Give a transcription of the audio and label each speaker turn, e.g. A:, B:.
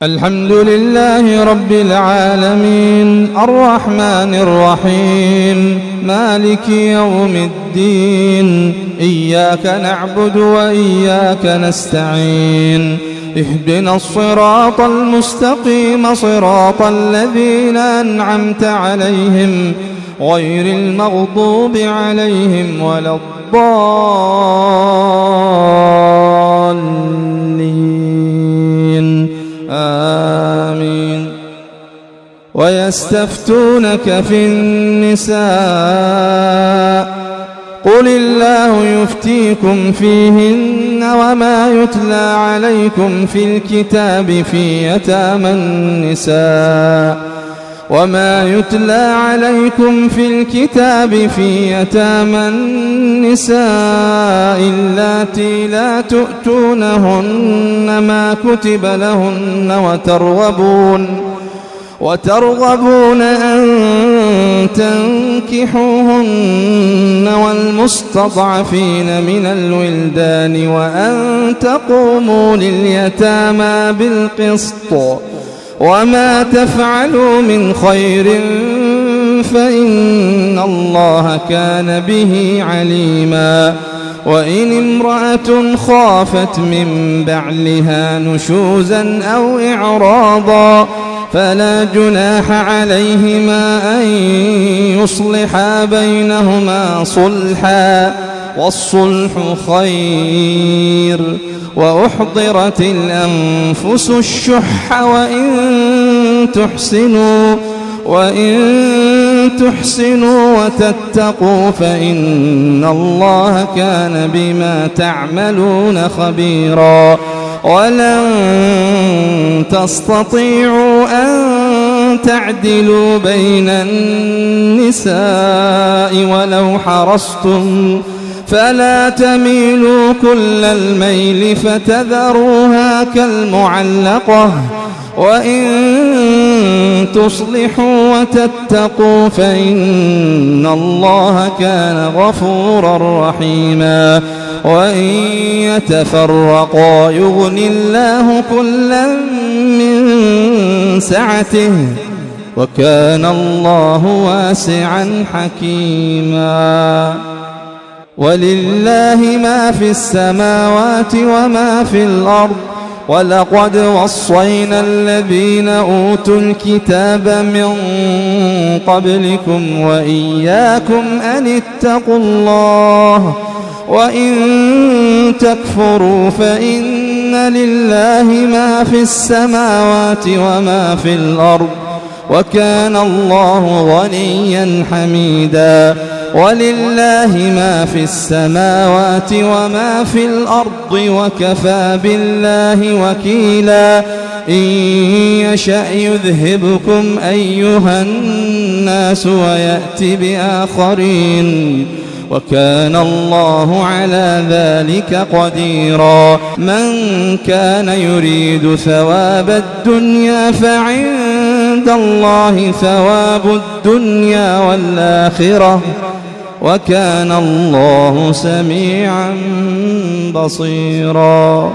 A: الحمد لله رب العالمين الرحمن الرحيم مالك يوم الدين إياك نعبد وإياك نستعين اهدنا الصراط المستقيم صراط الذين أنعمت عليهم غير المغضوب عليهم ولا الضالين آمين. ويستفتونك في النساء قل الله يفتيكم فيهن وما يتلى عليكم في الكتاب في يتامى النساء اللاتي لا تؤتونهن ما كتب لهن وترغبون أن تنكحوهن والمستضعفين من الولدان وأن تقوموا لليتامى بالقسط وما تفعلوا من خير فإن الله كان به عليما. وإن امرأة خافت من بعلها نشوزا أو إعراضا فلا جناح عليهما أن يصلحا بينهما صلحا والصلح خير. وأحضرت الأنفس الشح وإن تحسنوا وتتقوا فإن الله كان بما تعملون خبيرا. ولن تستطيعوا أن تعدلوا بين النساء ولو حرصتم فلا تميلوا كل الميل فتذروها كالمعلقة. وإن تصلحوا وتتقوا فإن الله كان غفورا رحيما. وإن يتفرقا يغن الله كلا من سعته وكان الله واسعا حكيما. ولله ما في السماوات وما في الأرض ولقد وصينا الذين أوتوا الكتاب من قبلكم وإياكم أن اتقوا الله وإن تكفروا فإن لله ما في السماوات وما في الأرض وكان الله غنيا حميدا. ولله ما في السماوات وما في الأرض وكفى بالله وكيلا. إن يشأ يذهبكم أيها الناس ويأتي بآخرين وكان الله على ذلك قديرا. من كان يريد ثواب الدنيا فعند الله ثواب الدنيا والآخرة وكان الله سميعا بصيرا.